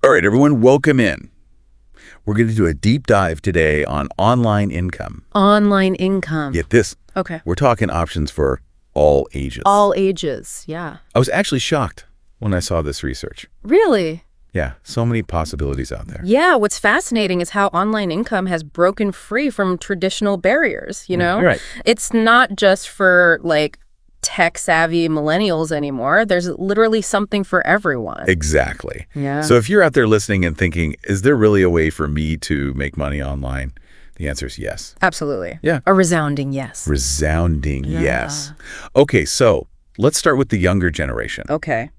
All right, everyone, welcome in. We're going to do a deep dive today on online income. Online income. Get this. Okay. We're talking options for all ages. All ages, yeah. I was actually shocked when I saw this research. Really? Yeah, so many possibilities out there. Yeah, what's fascinating is how online income has broken free from traditional barriers, you know? Right. It's not just for, like, tech-savvy millennials anymore. There's literally something for everyone. Exactly. Yeah. So if you're out there listening and thinking, is there really a way for me to make money online? The answer is yes. Absolutely. Yeah. A resounding yes. Resounding yes. Okay, so let's start with the younger generation. Okay.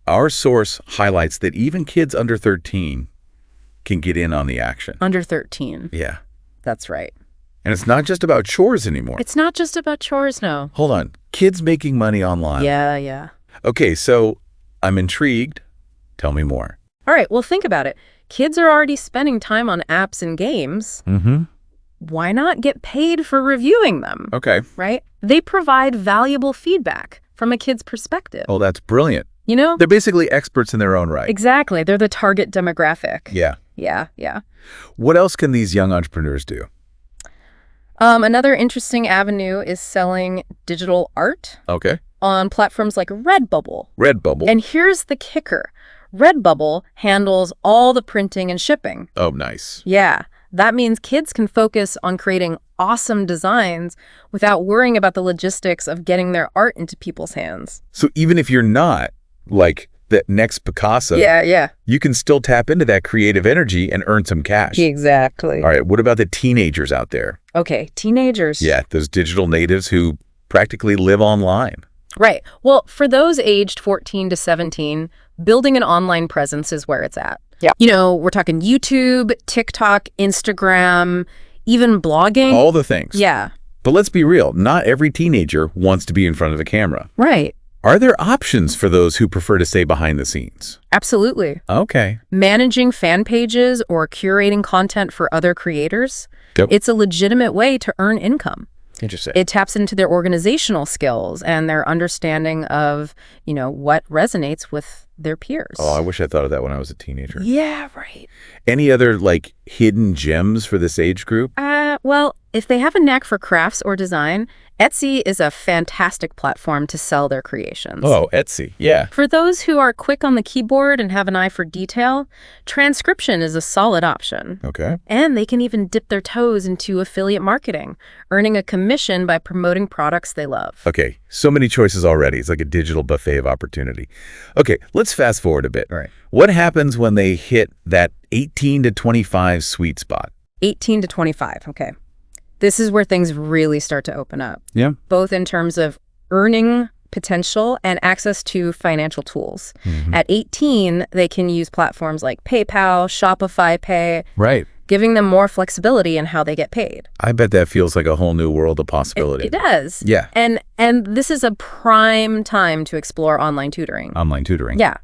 Our source highlights that even kids under 13 can get in on the action. Under 13. Yeah. That's right. And it's not just about chores anymore. It's not just about chores, no. Hold on. Kids making money online. Yeah. Okay, so I'm intrigued. Tell me more. All right, well, think about it. Kids are already spending time on apps and games. Mm-hmm. Why not get paid for reviewing them? Okay. Right? They provide valuable feedback from a kid's perspective. Oh, that's brilliant. You know? They're basically experts in their own right. Exactly. They're the target demographic. Yeah. Yeah. What else can these young entrepreneurs do? Another interesting avenue is selling digital art Okay. on platforms like Redbubble. Redbubble. And here's the kicker. Redbubble handles all the printing and shipping. Oh, nice. Yeah. That means kids can focus on creating awesome designs without worrying about the logistics of getting their art into people's hands. So even if you're not like the next Picasso, Yeah. you can still tap into that creative energy and earn some cash. Exactly. All right, what about the teenagers out there? Okay, teenagers. Yeah, those digital natives who practically live online. Right. Well, for those aged 14 to 17, building an online presence is where it's at. Yeah. You know, we're talking YouTube, TikTok, Instagram, even blogging. All the things. Yeah. But let's be real, not every teenager wants to be in front of a camera. Right. Are there options for those who prefer to stay behind the scenes? Absolutely. Okay. Managing fan pages or curating content for other creators, Yep. it's a legitimate way to earn income. Interesting. It taps into their organizational skills and their understanding of, you know, what resonates with their peers. Oh, I wish I thought of that when I was a teenager. Yeah, right. Any other, like, hidden gems for this age group? Well, if they have a knack for crafts or design, Etsy is a fantastic platform to sell their creations. Oh, Etsy. Yeah. For those who are quick on the keyboard and have an eye for detail, transcription is a solid option. Okay. And they can even dip their toes into affiliate marketing, earning a commission by promoting products they love. Okay. So many choices already. It's like a digital buffet of opportunity. Okay. Let's fast forward a bit. All right. What happens when they hit that 18 to 25 sweet spot? 18 to 25, okay. This is where things really start to open up. Yeah. Both in terms of earning potential and access to financial tools. Mm-hmm. At 18, they can use platforms like PayPal, Shopify Pay, Right. giving them more flexibility in how they get paid. I bet that feels like a whole new world of possibility. It does. Yeah. And this is a prime time to explore online tutoring. Online tutoring. Yeah.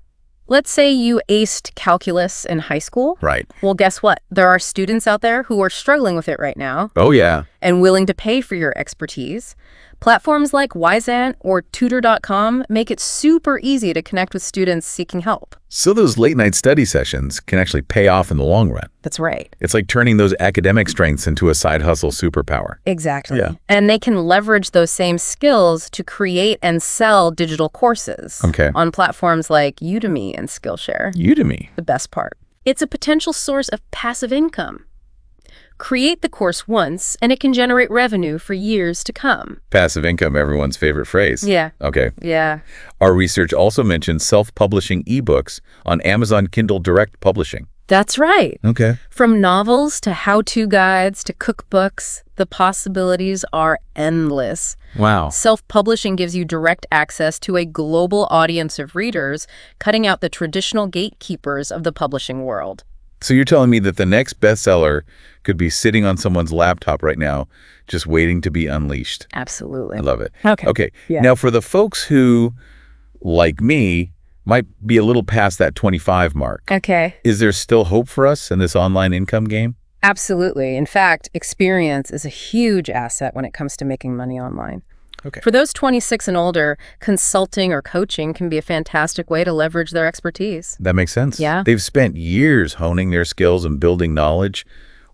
Let's say you aced calculus in high school. Right. Well, guess what? There are students out there who are struggling with it right now Oh, yeah. and willing to pay for your expertise. Platforms like Wyzant or Tutor.com make it super easy to connect with students seeking help. So those late night study sessions can actually pay off in the long run. That's right. It's like turning those academic strengths into a side hustle superpower. Exactly. Yeah. And they can leverage those same skills to create and sell digital courses on platforms like Udemy and Skillshare. Udemy. The best part. It's a potential source of passive income. Create the course once, and it can generate revenue for years to come. Passive income, everyone's favorite phrase. Yeah. Okay. Yeah. Our research also mentions self-publishing ebooks on Amazon Kindle Direct Publishing. That's right. Okay. From novels to how-to guides to cookbooks, the possibilities are endless. Wow. Self-publishing gives you direct access to a global audience of readers, cutting out the traditional gatekeepers of the publishing world. So you're telling me that the next bestseller could be sitting on someone's laptop right now, just waiting to be unleashed. Absolutely. I love it. Okay. Yeah. Now, for the folks who, like me, might be a little past that 25 mark, Okay. is there still hope for us in this online income game? Absolutely. In fact, experience is a huge asset when it comes to making money online. Okay. For those 26 and older, consulting or coaching can be a fantastic way to leverage their expertise. That makes sense. Yeah. They've spent years honing their skills and building knowledge.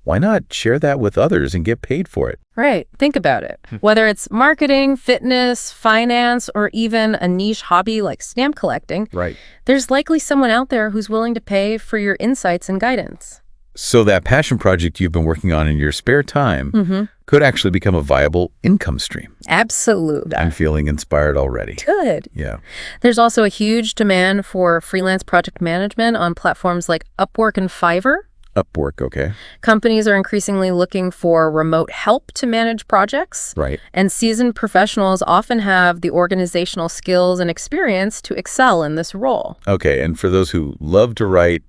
Why not share that with others and get paid for it? Right. Think about it. Whether it's marketing, fitness, finance, or even a niche hobby like stamp collecting, Right. there's likely someone out there who's willing to pay for your insights and guidance. So that passion project you've been working on in your spare time could actually become a viable income stream. Absolutely. I'm feeling inspired already. Good. Yeah. There's also a huge demand for freelance project management on platforms like Upwork and Fiverr. Upwork, okay. Companies are increasingly looking for remote help to manage projects. Right. And seasoned professionals often have the organizational skills and experience to excel in this role. Okay, and for those who love to write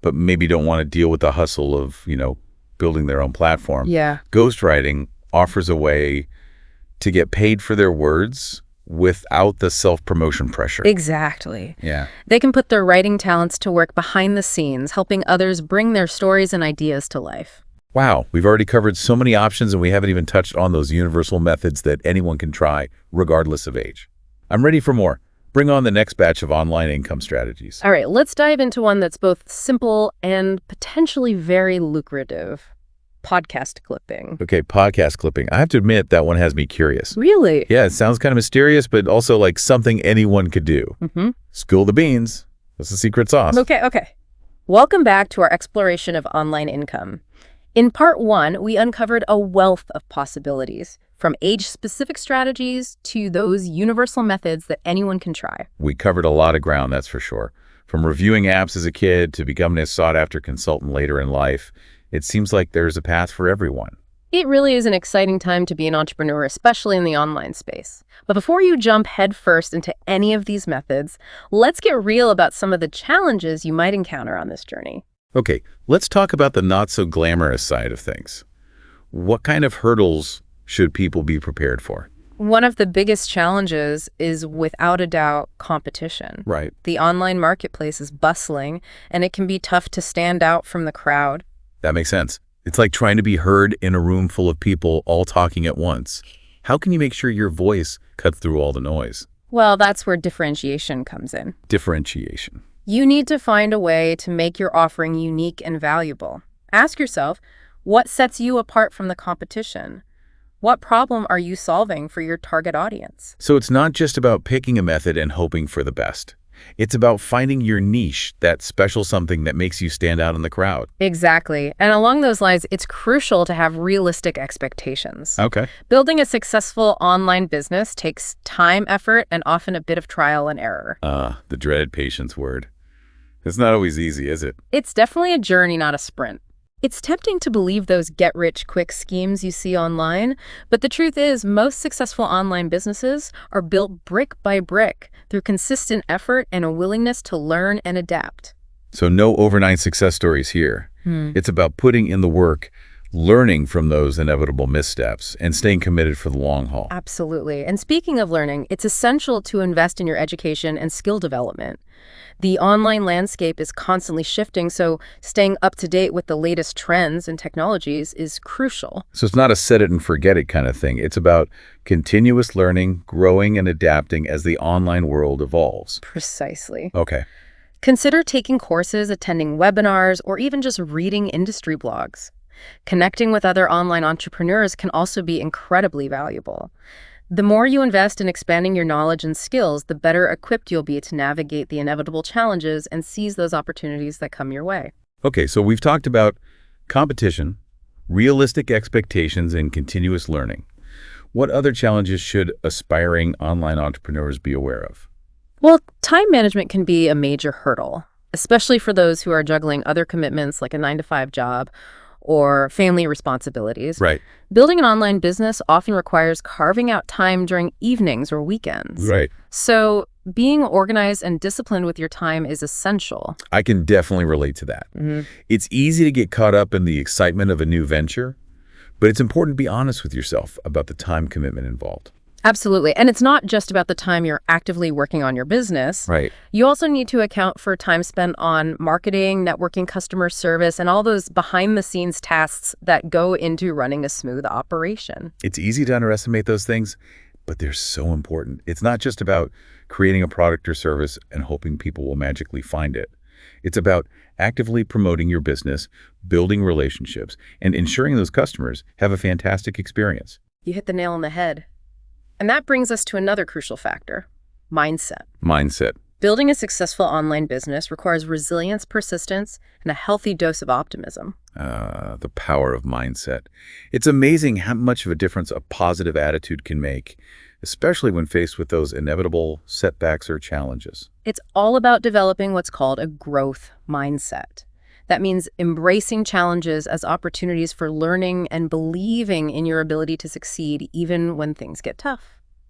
but maybe don't want to deal with the hustle of, building their own platform, Yeah. ghostwriting offers a way to get paid for their words without the self-promotion pressure. Exactly. Yeah. They can put their writing talents to work behind the scenes, helping others bring their stories and ideas to life. Wow, we've already covered so many options and we haven't even touched on those universal methods that anyone can try, regardless of age. I'm ready for more. Bring on the next batch of online income strategies. All right, let's dive into one that's both simple and potentially very lucrative. Podcast clipping. Okay, podcast clipping. I have to admit that one has me curious. Really? Yeah, it sounds kind of mysterious, but also like something anyone could do. Spill the beans. What's the secret sauce? Okay. Welcome back to our exploration of online income. In part 1, we uncovered a wealth of possibilities, from age-specific strategies to those universal methods that anyone can try. We covered a lot of ground, that's for sure. From reviewing apps as a kid to becoming a sought-after consultant later in life, it seems like there's a path for everyone. It really is an exciting time to be an entrepreneur, especially in the online space. But before you jump headfirst into any of these methods, let's get real about some of the challenges you might encounter on this journey. Okay, let's talk about the not-so-glamorous side of things. What kind of hurdles should people be prepared for? One of the biggest challenges is, without a doubt, competition. Right. The online marketplace is bustling, and it can be tough to stand out from the crowd. That makes sense. It's like trying to be heard in a room full of people all talking at once. How can you make sure your voice cuts through all the noise? Well, that's where differentiation comes in. Differentiation. You need to find a way to make your offering unique and valuable. Ask yourself, what sets you apart from the competition? What problem are you solving for your target audience? So it's not just about picking a method and hoping for the best. It's about finding your niche, that special something that makes you stand out in the crowd. Exactly. And along those lines, it's crucial to have realistic expectations. Okay. Building a successful online business takes time, effort, and often a bit of trial and error. The dreaded patience word. It's not always easy, is it? It's definitely a journey, not a sprint. It's tempting to believe those get-rich-quick schemes you see online, but the truth is most successful online businesses are built brick by brick through consistent effort and a willingness to learn and adapt. So no overnight success stories here. It's about putting in the work, learning from those inevitable missteps, and staying committed for the long haul. Absolutely. And speaking of learning, it's essential to invest in your education and skill development. The online landscape is constantly shifting, so staying up to date with the latest trends and technologies is crucial. So it's not a set it and forget it kind of thing. It's about continuous learning, growing and adapting as the online world evolves. Precisely. Okay. Consider taking courses, attending webinars, or even just reading industry blogs. Connecting with other online entrepreneurs can also be incredibly valuable. The more you invest in expanding your knowledge and skills, the better equipped you'll be to navigate the inevitable challenges and seize those opportunities that come your way. Okay, so we've talked about competition, realistic expectations, and continuous learning. What other challenges should aspiring online entrepreneurs be aware of? Well, time management can be a major hurdle, especially for those who are juggling other commitments like a 9-to-5 job or family responsibilities. Right. Building an online business often requires carving out time during evenings or weekends. Right. So being organized and disciplined with your time is essential. I can definitely relate to that. It's easy to get caught up in the excitement of a new venture, but it's important to be honest with yourself about the time commitment involved. Absolutely. And it's not just about the time you're actively working on your business. Right. You also need to account for time spent on marketing, networking, customer service, and all those behind-the-scenes tasks that go into running a smooth operation. It's easy to underestimate those things, but they're so important. It's not just about creating a product or service and hoping people will magically find it. It's about actively promoting your business, building relationships, and ensuring those customers have a fantastic experience. You hit the nail on the head. And that brings us to another crucial factor: mindset. Mindset. Building a successful online business requires resilience, persistence, and a healthy dose of optimism. The power of mindset. It's amazing how much of a difference a positive attitude can make, especially when faced with those inevitable setbacks or challenges. It's all about developing what's called a growth mindset. That means embracing challenges as opportunities for learning and believing in your ability to succeed even when things get tough.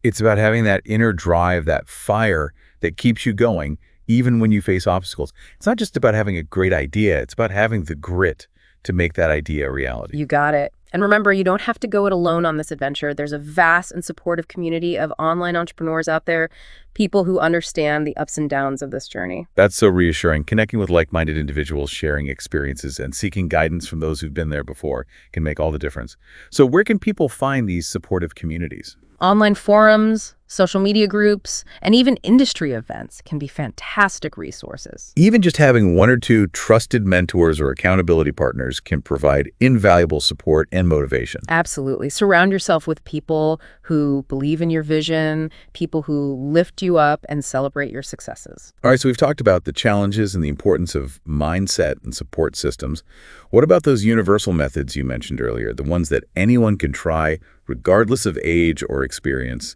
It's about having that inner drive, that fire that keeps you going even when you face obstacles. It's not just about having a great idea, it's about having the grit to make that idea a reality. You got it. And remember, you don't have to go it alone on this adventure. There's a vast and supportive community of online entrepreneurs out there, people who understand the ups and downs of this journey. That's so reassuring. Connecting with like-minded individuals, sharing experiences, and seeking guidance from those who've been there before can make all the difference. So where can people find these supportive communities? Online forums, social media groups, and even industry events can be fantastic resources. Even just having one or two trusted mentors or accountability partners can provide invaluable support and motivation. Absolutely. Surround yourself with people who believe in your vision, people who lift you up and celebrate your successes. All right, so we've talked about the challenges and the importance of mindset and support systems. What about those universal methods you mentioned earlier, the ones that anyone can try regardless of age or experience?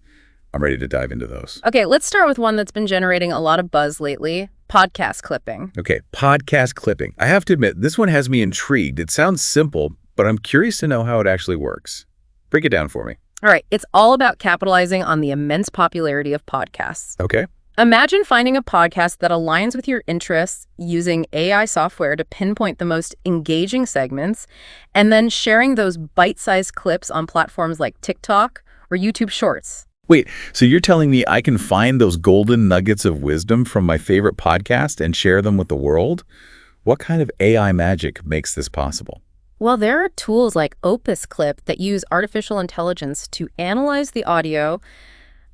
I'm ready to dive into those. Okay, let's start with one that's been generating a lot of buzz lately: podcast clipping. Okay, podcast clipping. I have to admit, this one has me intrigued. It sounds simple, but I'm curious to know how it actually works. Break it down for me. All right, it's all about capitalizing on the immense popularity of podcasts. Okay. Imagine finding a podcast that aligns with your interests, using AI software to pinpoint the most engaging segments, and then sharing those bite-sized clips on platforms like TikTok or YouTube Shorts. Wait, so you're telling me I can find those golden nuggets of wisdom from my favorite podcast and share them with the world? What kind of AI magic makes this possible? Well, there are tools like Opus Clip that use artificial intelligence to analyze the audio,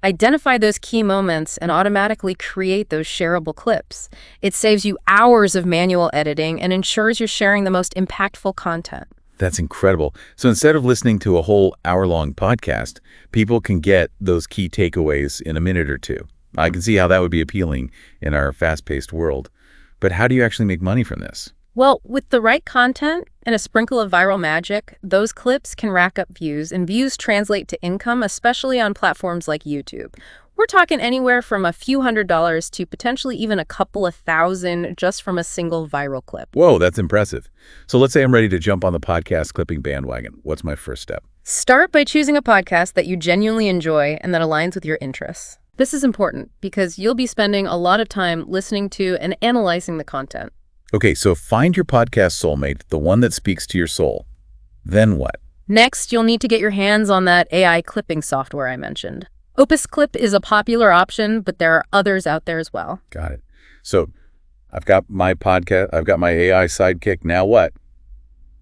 identify those key moments, and automatically create those shareable clips. It saves you hours of manual editing and ensures you're sharing the most impactful content. That's incredible. So instead of listening to a whole hour-long podcast, people can get those key takeaways in a minute or two. I can see how that would be appealing in our fast-paced world. But how do you actually make money from this? Well, with the right content and a sprinkle of viral magic, those clips can rack up views, and views translate to income, especially on platforms like YouTube. We're talking anywhere from a few $100s to potentially even a couple of thousand just from a single viral clip. Whoa, that's impressive. So let's say I'm ready to jump on the podcast clipping bandwagon. What's my first step? Start by choosing a podcast that you genuinely enjoy and that aligns with your interests. This is important because you'll be spending a lot of time listening to and analyzing the content. Okay, so find your podcast soulmate, the one that speaks to your soul. Then what? Next, you'll need to get your hands on that AI clipping software I mentioned. Opus Clip is a popular option, but there are others out there as well. Got it. So I've got my podcast, I've got my AI sidekick. Now what?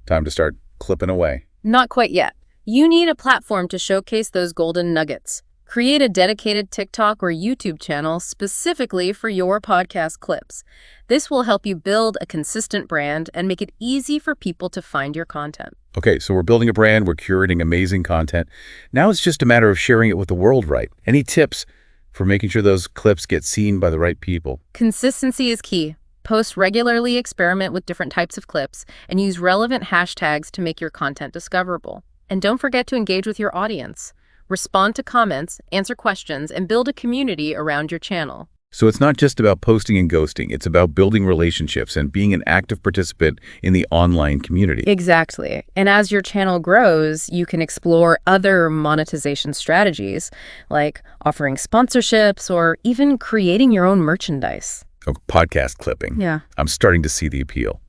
Time to start clipping away. Not quite yet. You need a platform to showcase those golden nuggets. Create a dedicated TikTok or YouTube channel specifically for your podcast clips. This will help you build a consistent brand and make it easy for people to find your content. Okay, so we're building a brand, we're curating amazing content. Now it's just a matter of sharing it with the world, right? Any tips for making sure those clips get seen by the right people? Consistency is key. Post regularly, experiment with different types of clips, and use relevant hashtags to make your content discoverable. And don't forget to engage with your audience. Respond to comments, answer questions, and build a community around your channel. So it's not just about posting and ghosting, it's about building relationships and being an active participant in the online community. Exactly. And as your channel grows, you can explore other monetization strategies, like offering sponsorships or even creating your own merchandise. Oh, podcast clipping. Yeah. I'm starting to see the appeal.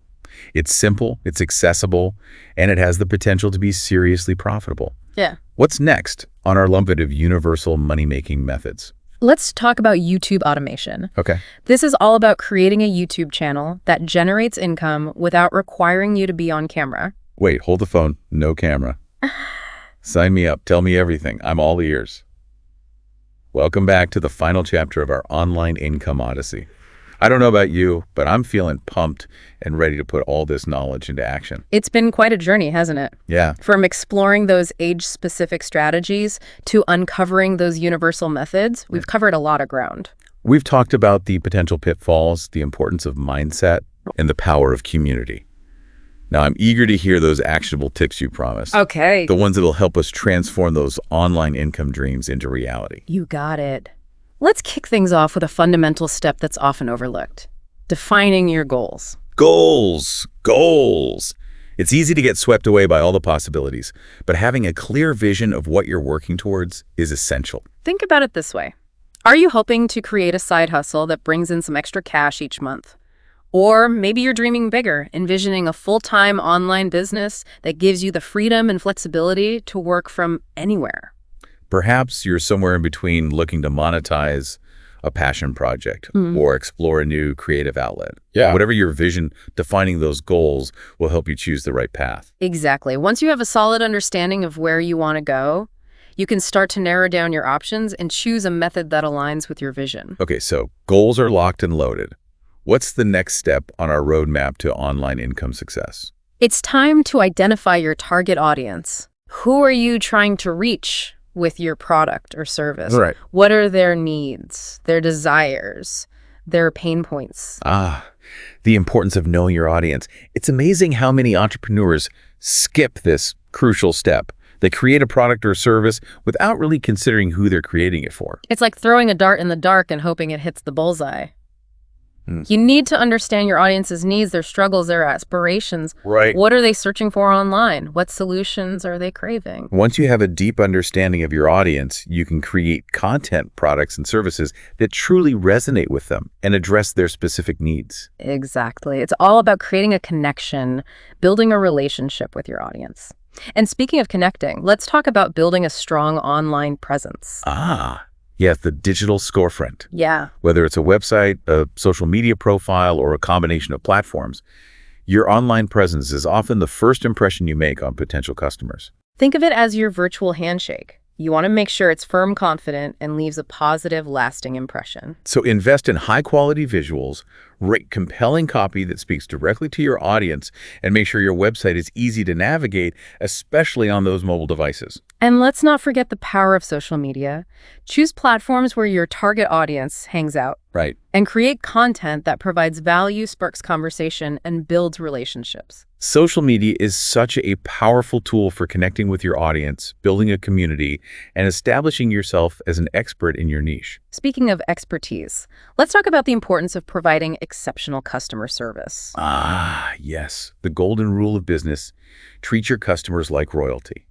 It's simple, it's accessible, and it has the potential to be seriously profitable. Yeah. What's next on our lumpet of universal money-making methods? Let's talk about YouTube automation. Okay. This is all about creating a YouTube channel that generates income without requiring you to be on camera. Wait, hold the phone. No camera. Sign me up. Tell me everything. I'm all ears. Welcome back to the final chapter of our online income odyssey. I don't know about you, but I'm feeling pumped and ready to put all this knowledge into action. It's been quite a journey, hasn't it? Yeah. From exploring those age-specific strategies to uncovering those universal methods, we've covered a lot of ground. We've talked about the potential pitfalls, the importance of mindset, and the power of community. Now, I'm eager to hear those actionable tips you promised. Okay. The ones that'll help us transform those online income dreams into reality. You got it. Let's kick things off with a fundamental step that's often overlooked: defining your goals. Goals! Goals! It's easy to get swept away by all the possibilities, but having a clear vision of what you're working towards is essential. Think about it this way. Are you hoping to create a side hustle that brings in some extra cash each month? Or maybe you're dreaming bigger, envisioning a full-time online business that gives you the freedom and flexibility to work from anywhere. Perhaps you're somewhere in between, looking to monetize a passion project or explore a new creative outlet. Yeah. Whatever your vision, defining those goals will help you choose the right path. Exactly. Once you have a solid understanding of where you want to go, you can start to narrow down your options and choose a method that aligns with your vision. Okay, so goals are locked and loaded. What's the next step on our roadmap to online income success? It's time to identify your target audience. Who are you trying to reach with your product or service? Right. What are their needs, their desires, their pain points? The importance of knowing your audience. It's amazing how many entrepreneurs skip this crucial step. They create a product or service without really considering who they're creating it for. It's like throwing a dart in the dark and hoping it hits the bullseye. You need to understand your audience's needs, their struggles, their aspirations. Right. What are they searching for online? What solutions are they craving? Once you have a deep understanding of your audience, you can create content, products, and services that truly resonate with them and address their specific needs. Exactly. It's all about creating a connection, building a relationship with your audience. And speaking of connecting, let's talk about building a strong online presence. Yes, the digital storefront. Yeah. Whether it's a website, a social media profile, or a combination of platforms, your online presence is often the first impression you make on potential customers. Think of it as your virtual handshake. You want to make sure it's firm, confident, and leaves a positive, lasting impression. So invest in high-quality visuals, write compelling copy that speaks directly to your audience, and make sure your website is easy to navigate, especially on those mobile devices. And let's not forget the power of social media. Choose platforms where your target audience hangs out. Right. And create content that provides value, sparks conversation, and builds relationships. Social media is such a powerful tool for connecting with your audience, building a community, and establishing yourself as an expert in your niche. Speaking of expertise, let's talk about the importance of providing exceptional customer service. Yes. The golden rule of business: treat your customers like royalty.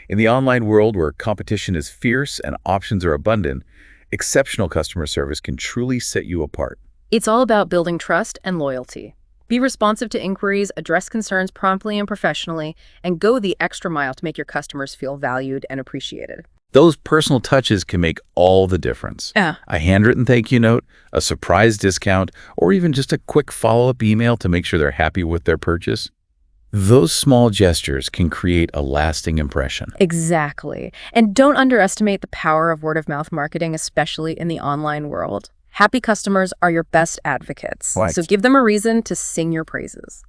In the online world where competition is fierce and options are abundant, exceptional customer service can truly set you apart. It's all about building trust and loyalty. Be responsive to inquiries, address concerns promptly and professionally, and go the extra mile to make your customers feel valued and appreciated. Those personal touches can make all the difference. Yeah. A handwritten thank you note, a surprise discount, or even just a quick follow-up email to make sure they're happy with their purchase. Those small gestures can create a lasting impression. Exactly. And don't underestimate the power of word-of-mouth marketing, especially in the online world. Happy customers are your best advocates. Right. So give them a reason to sing your praises.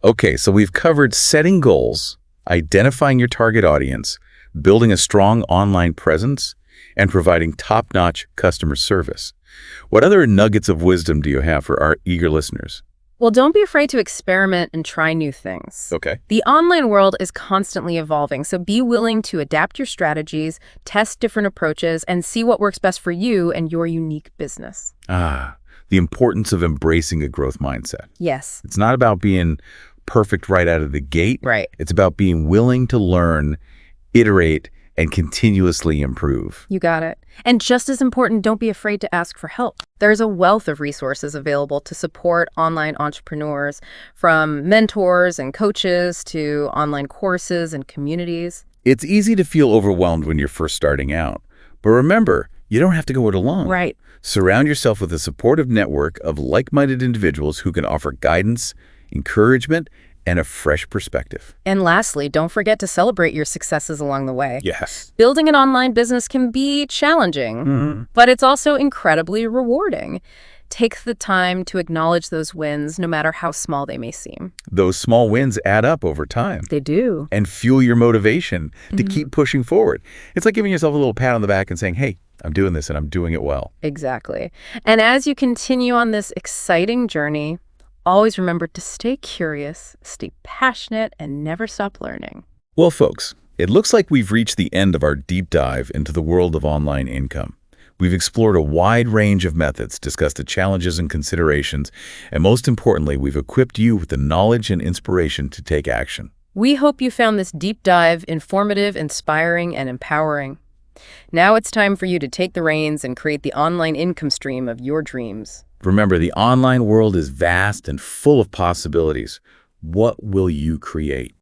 Okay, so we've covered setting goals, identifying your target audience, building a strong online presence, and providing top-notch customer service. What other nuggets of wisdom do you have for our eager listeners? Well, don't be afraid to experiment and try new things. Okay. The online world is constantly evolving, so be willing to adapt your strategies, test different approaches, and see what works best for you and your unique business. The importance of embracing a growth mindset. Yes. It's not about being perfect right out of the gate. Right. It's about being willing to learn, iterate, and continuously improve. You got it. And just as important, don't be afraid to ask for help. There's a wealth of resources available to support online entrepreneurs, from mentors and coaches to online courses and communities. It's easy to feel overwhelmed when you're first starting out. But remember, you don't have to go it alone. Right. Surround yourself with a supportive network of like-minded individuals who can offer guidance, encouragement, and a fresh perspective. And lastly, don't forget to celebrate your successes along the way. Yes. Building an online business can be challenging, but it's also incredibly rewarding. Take the time to acknowledge those wins, no matter how small they may seem. Those small wins add up over time They do. and fuel your motivation to keep pushing forward. It's like giving yourself a little pat on the back and saying, hey, I'm doing this and I'm doing it well. Exactly. And as you continue on this exciting journey, always remember to stay curious, stay passionate, and never stop learning. Well, folks, it looks like we've reached the end of our deep dive into the world of online income. We've explored a wide range of methods, discussed the challenges and considerations, and most importantly, we've equipped you with the knowledge and inspiration to take action. We hope you found this deep dive informative, inspiring, and empowering. Now it's time for you to take the reins and create the online income stream of your dreams. Remember, the online world is vast and full of possibilities. What will you create?